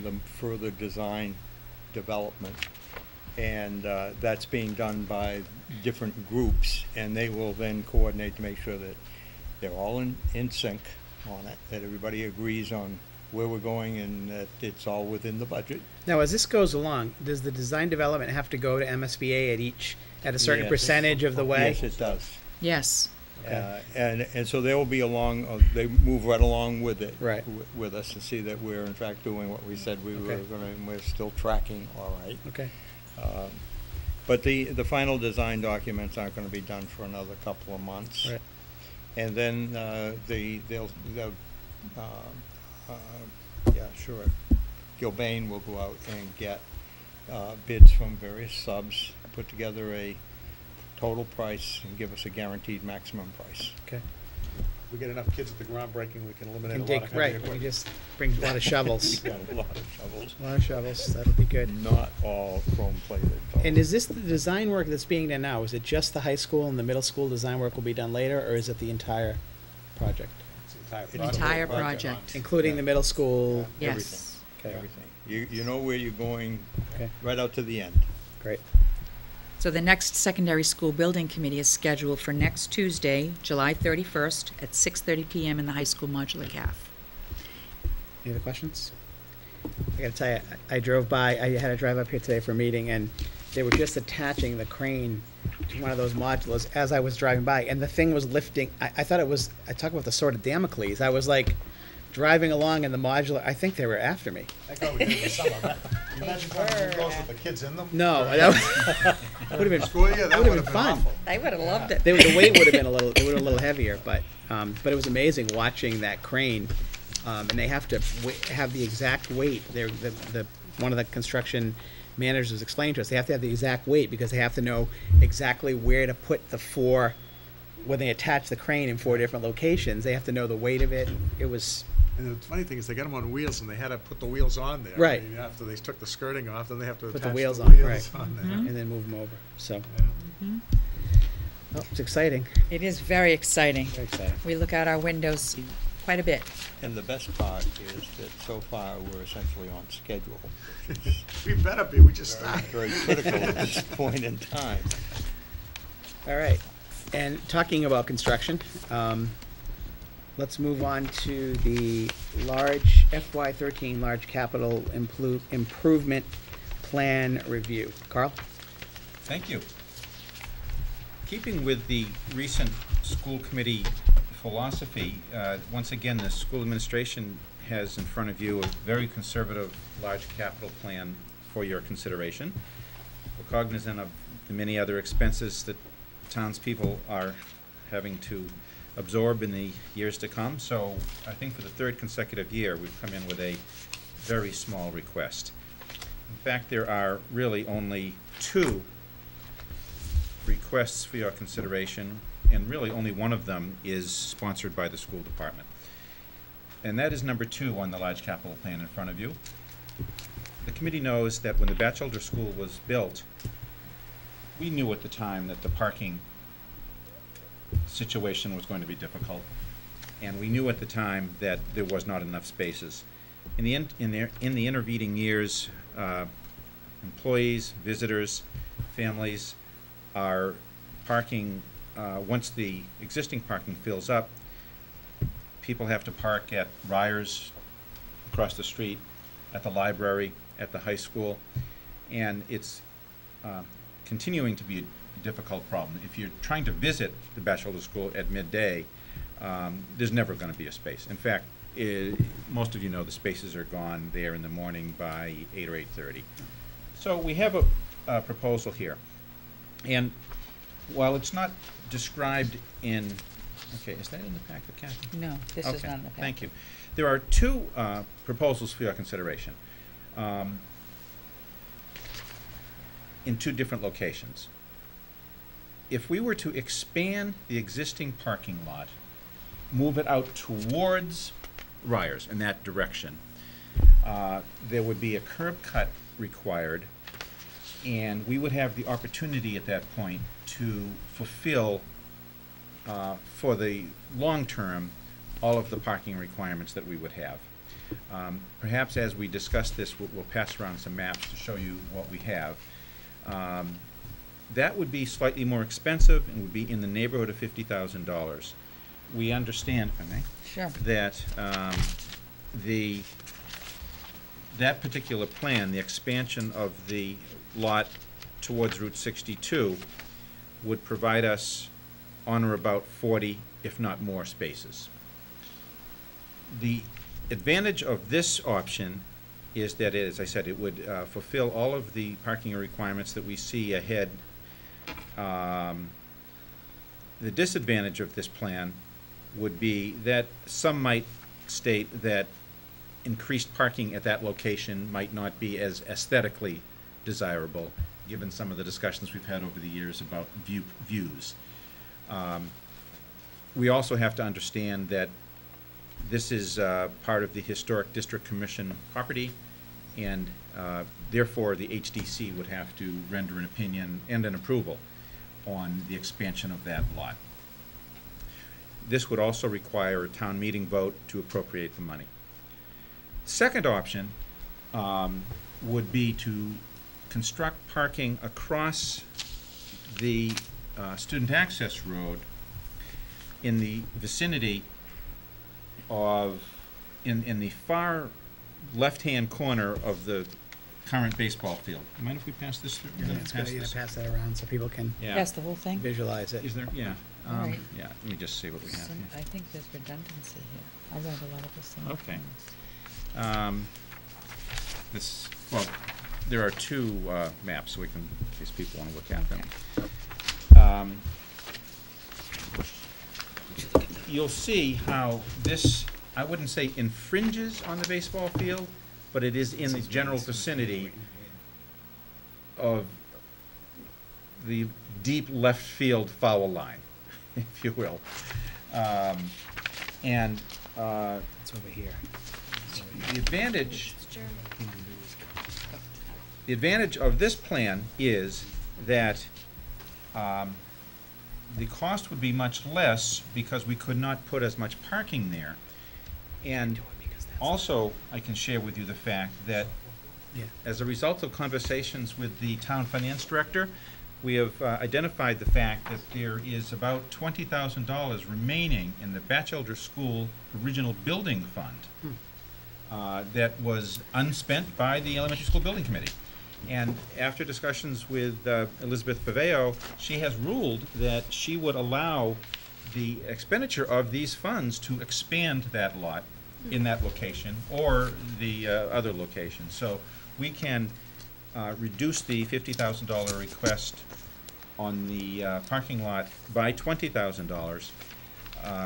the further design development. And that's being done by different groups, and they will then coordinate to make sure that they're all in sync on it, that everybody agrees on where we're going, and that it's all within the budget. Now, as this goes along, does the design development have to go to MSBA at a certain Yes. percentage of the way? Yes, it does. Yes. Okay. And so they will be along, they move right along with it. Right. With us to see that we're in fact doing what we said we were Okay. gonna, and we're still tracking all right. Okay. But the final design documents aren't gonna be done for another couple of months. Right. And then they'll yeah, sure. Gilbane will go out and get bids from various subs, put together a total price, and give us a guaranteed maximum price. Okay. If we get enough kids at the groundbreaking, we can eliminate a Can lot dig, of heavy right, we equipment. just bring a lot of shovels. We got a lot of shovels. A lot of shovels, that'll be good. Not all chrome plated, though. And is this the design work that's being done now? Is it just the high school and the middle school design work will be done later, or is it the entire project? It's the entire It's project. Entire project. project. Including the middle school? Yes. Okay. Everything. You know where you're going, Okay, right out to the end. great. So the next secondary school building committee is scheduled for next Tuesday, July 31st at 6:30 PM in the high school modular caf. Any other questions? I gotta tell you, I drove by, I had to drive up here today for a meeting, and they were just attaching the crane to one of those modulars as I was driving by, and the thing was lifting. I thought it was, I talk about the sword of Damocles. I was like driving along in the modular, I think they were after me. Thank God we did it in the summer. Imagine driving through those with the kids in them. No, that would have been, School year, that would've would have been been fun. awful. I would have loved it. the weight would have been a little, it would have been a little heavier, but it was amazing watching that crane. And they have to have the exact weight. They're, one of the construction managers was explaining to us, they have to have the exact weight because they have to know exactly where to put the four, when they attach the crane in 4 different locations, they have to know the weight of it. It was, And the funny thing is, they got them on wheels, and they had to put the wheels on there. Right. I mean, after they took the skirting off, then they have to Put the attach wheels the on, wheels right. on there. and then move them over. So, Yeah. oh, it's exciting, It is very exciting. very exciting. We look out our windows quite a bit. And the best part is that so far, we're essentially on schedule, which is We better be, we just started. very critical at this point in time. All right, and talking about construction, let's move on to the large FY13 large capital improvement plan review. Carl? Thank you. Keeping with the recent school committee philosophy, once again, the school administration has in front of you a very conservative large capital plan for your consideration. We're cognizant of the many other expenses that townspeople are having to absorb in the years to come. So I think for the third consecutive year, we've come in with a very small request. In fact, there are really only 2 requests for your consideration, and really only one of them is sponsored by the school department. And that is number 2 on the large capital plan in front of you. The committee knows that when the Batchelder School was built, we knew at the time that the parking situation was going to be difficult, and we knew at the time that there was not enough spaces. In the intervening years, employees, visitors, families are parking, once the existing parking fills up, people have to park at Ryers across the street, at the library, at the high school, and it's continuing to be a difficult problem. If you're trying to visit the Batchelder School at midday, there's never going to be a space. In fact, most of you know the spaces are gone there in the morning by 8 or 8:30. So we have a proposal here. And while it's not described in, okay, is that in the packet, Kathy? No, this is Okay, not in the packet. thank you. There are 2 proposals for your consideration in 2 different locations. If we were to expand the existing parking lot, move it out towards Ryers in that direction, there would be a curb cut required, and we would have the opportunity at that point to fulfill, for the long term, all of the parking requirements that we would have. Perhaps as we discuss this, we'll pass around some maps to show you what we have. That would be slightly more expensive and would be in the neighborhood of $50,000. We understand, if I may, Sure. that that particular plan, the expansion of the lot towards Route 62, would provide us on or about 40, if not more, spaces. The advantage of this option is that, as I said, it would fulfill all of the parking requirements that we see ahead. The disadvantage of this plan would be that some might state that increased parking at that location might not be as aesthetically desirable, given some of the discussions we've had over the years about views. We also have to understand that this is part of the Historic District Commission property, and therefore the HDC would have to render an opinion and an approval on the expansion of that lot. This would also require a town meeting vote to appropriate the money. Second option would be to construct parking across the student access road in the vicinity of, in the far left-hand corner of the current baseball field. Mind if we pass this through? Yeah, it's a good idea to pass that around so people can Yeah. That's the whole thing? visualize it. Is there? Yeah. All right. Yeah, let me just see what we have Some- here. I think there's redundancy here. I read a lot of the same Okay. things. This, well, there are two maps, so we can, in case people want to look at them. You'll see how this, I wouldn't say infringes on the baseball field, but it is in the general vicinity of the deep left field foul line, if you will. And It's over here. the advantage of this plan is that the cost would be much less because we could not put as much parking there. And also, I can share with you the fact that Yeah. as a result of conversations with the town finance director, we have identified the fact that there is about $20,000 remaining in the Batchelder School Original Building Fund that was unspent by the Elementary School Building Committee. And after discussions with Elizabeth Paveo, she has ruled that she would allow the expenditure of these funds to expand that lot in that location or the other location. So we can reduce the $50,000 request on the parking lot by $20,000,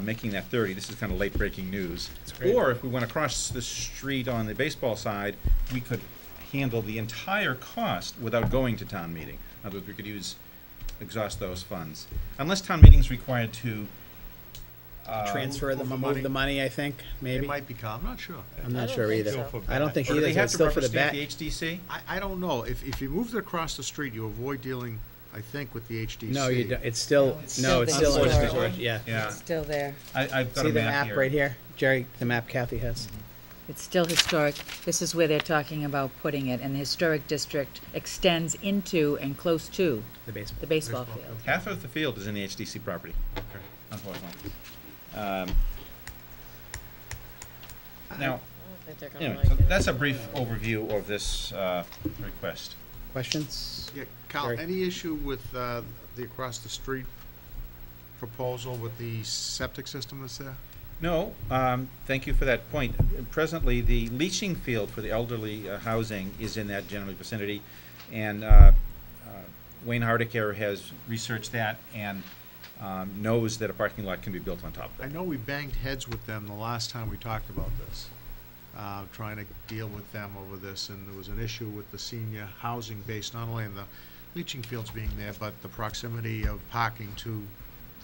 making that 30. This is kind of late-breaking news. great. Or if we went across the street on the baseball side, we could handle the entire cost without going to town meeting. In other words, we could exhaust those funds. Unless town meeting's required to Transfer move them, the move money. the money, I think, maybe. It might become, I'm not sure. I'm not don't sure think either. so. I don't think or do either, they so have it's to still rubber for the stamp bat. the HDC? I don't know. If you moved it across the street, you avoid dealing, I think, with the HDC. No, you don't, it's still, No, it's no, still it's the still in historic. historic, yeah. Yeah. It's still there. I've got See a the map map right here? Jerry, the map Kathy has? It's still historic. This is where they're talking about putting it, and the historic district extends into and close to The baseball. the baseball Baseball field. Half of the field is in the HDC property, Okay. unfortunately. Now, They're anyway, gonna so like it. that's a brief overview of this request. Questions? Yeah, Cal, Jerry? any issue with the across the street proposal with the septic system that's there? No, thank you for that point. Presently, the leaching field for the elderly housing is in that general vicinity, and Wayne Hardicare has researched that and knows that a parking lot can be built on top of I it. know we banged heads with them the last time we talked about this, trying to deal with them over this, and there was an issue with the senior housing based not only on the leaching fields being there, but the proximity of parking to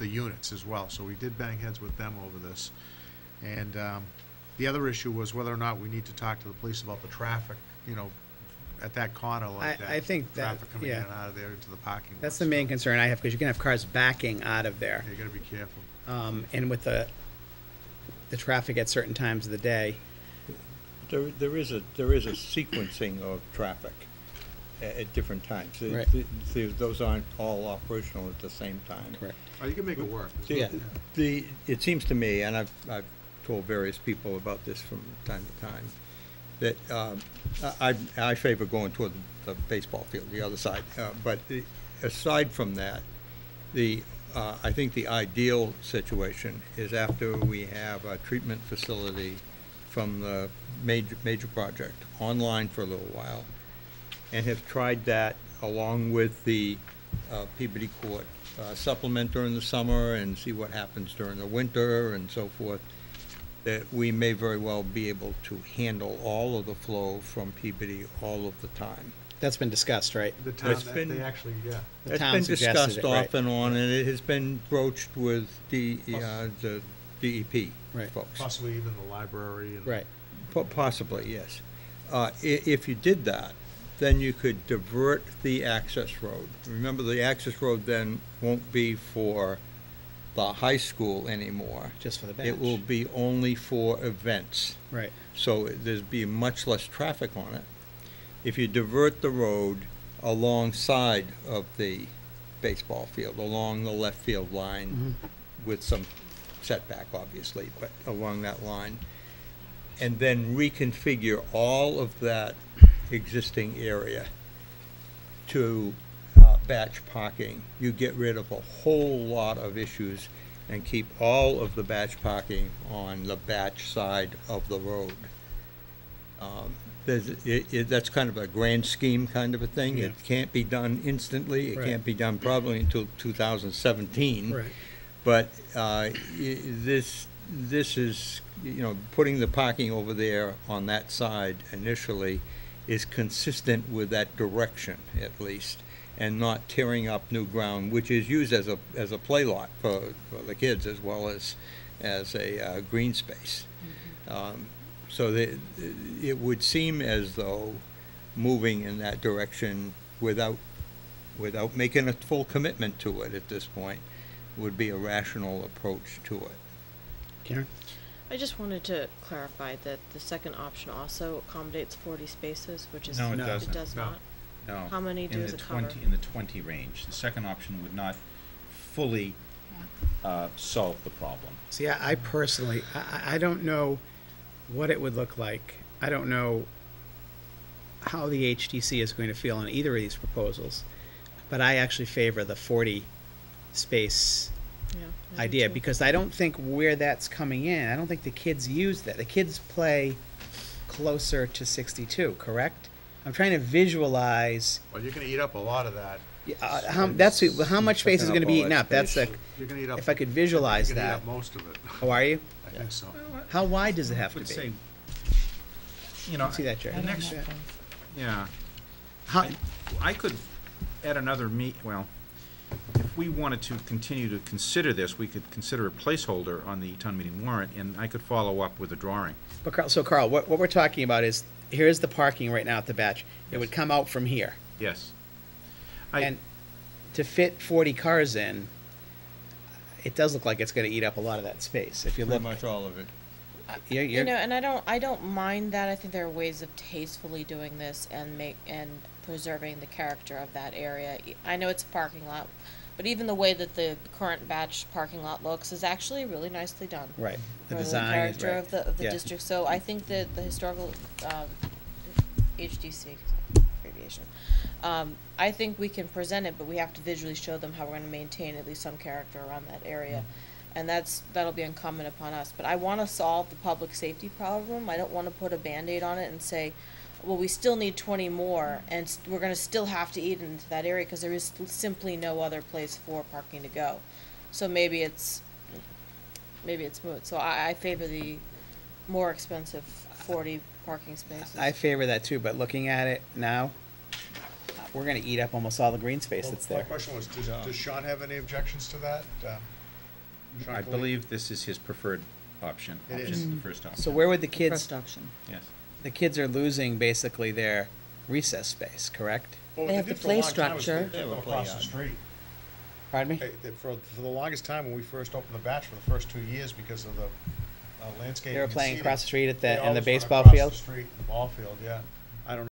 the units as well. So we did bang heads with them over this. And the other issue was whether or not we need to talk to the police about the traffic, you know, at that corner like that. I think that, Traffic coming in yeah. and out of there into the parking lot. That's the main concern I have, because you can have cars backing out of there. You gotta be careful. And with the traffic at certain times of the day, there is a sequencing of traffic at different times. Right. Those aren't all operational at the same time. Correct. Oh, you can make it work. Yeah. It seems to me, and I've told various people about this from time to time, that I favor going toward the baseball field, the other side. But aside from that, I think the ideal situation is after we have a treatment facility from the major project online for a little while, and have tried that along with the Peabody Court supplement during the summer and see what happens during the winter and so forth, that we may very well be able to handle all of the flow from Peabody all of the time. That's been discussed, right? The town, It's been- they actually, yeah. The That's town been suggested discussed it, right. off and on, and it has been broached with the DEP Right. folks. Possibly even the library and. Right. Possibly, yes. If you did that, then you could divert the access road. Remember, the access road then won't be for the high school anymore. Just for the batch. It will be only for events. Right. So there's be much less traffic on it. If you divert the road alongside of the baseball field, along the left field line, with some setback, obviously, but along that line, and then reconfigure all of that existing area to batch parking, you get rid of a whole lot of issues and keep all of the batch parking on the batch side of the road. That's kind of a grand scheme kind of a thing. Yeah. It can't be done instantly. It Right. can't be done probably until 2017. Right. But this is, putting the parking over there on that side initially is consistent with that direction, at least, and not tearing up new ground, which is used as a play lot for the kids as well as a green space. So it would seem as though moving in that direction without making a full commitment to it at this point would be a rational approach to it. Karen? I just wanted to clarify that the second option also accommodates 40 spaces, which is. No, it No. doesn't. It does No. not? No. How many In does the it cover? In the 20 range. The second option would not fully solve the problem. See, I personally, I don't know what it would look like. I don't know how the HTC is going to feel on either of these proposals, but I actually favor the 40 space Yeah, I do idea, too. because I don't think where that's coming in, I don't think the kids use that. The kids play closer to 62, correct? I'm trying to visualize, Well, you're gonna eat up a lot of that. how much space is Sucking going to up be all eaten that up? That's the, space. You're gonna eat up. if I could visualize You're gonna eat that. up most of it. Oh, are you? I think so. How wide does it have to Would be? say, See that, Jerry? the next, yeah. How, I could add another well, if we wanted to continue to consider this, we could consider a placeholder on the town meeting warrant, and I could follow up with a drawing. but Carl, what we're talking about is, here's the parking right now at the batch. It would come out from here. Yes. And to fit 40 cars in, it does look like it's going to eat up a lot of that space. If you look, Pretty much all of it. You know, and I don't mind that. I think there are ways of tastefully doing this and preserving the character of that area. I know it's a parking lot, but even the way that the current batch parking lot looks is actually really nicely done. right, the For design is character right. of the Yeah. district. So I think that the historical HDC abbreviation. I think we can present it, but we have to visually show them how we're going to maintain at least some character around that area. And that'll be incumbent upon us. But I want to solve the public safety problem. I don't want to put a Band-Aid on it and say, well, we still need 20 more, and we're going to still have to eat into that area because there is simply no other place for parking to go. So maybe it's moot. So I favor the more expensive 40 parking spaces. I favor that too, but looking at it now, we're going to eat up almost all the green space that's My there. question was, does Sean have any objections to that? Sean I Khalid? believe this is his preferred option. It Option, is. the first option. So where would the kids, First option. Yes. the kids are losing basically their recess space, correct? Well, They what have did the for a play long time was structure. they were across the street. Pardon me? For the longest time, when we first opened the batch for the first 2 years, because of the landscape. They were and playing seating. across the street at They in the always run baseball across field. the street, the ball field, yeah. I don't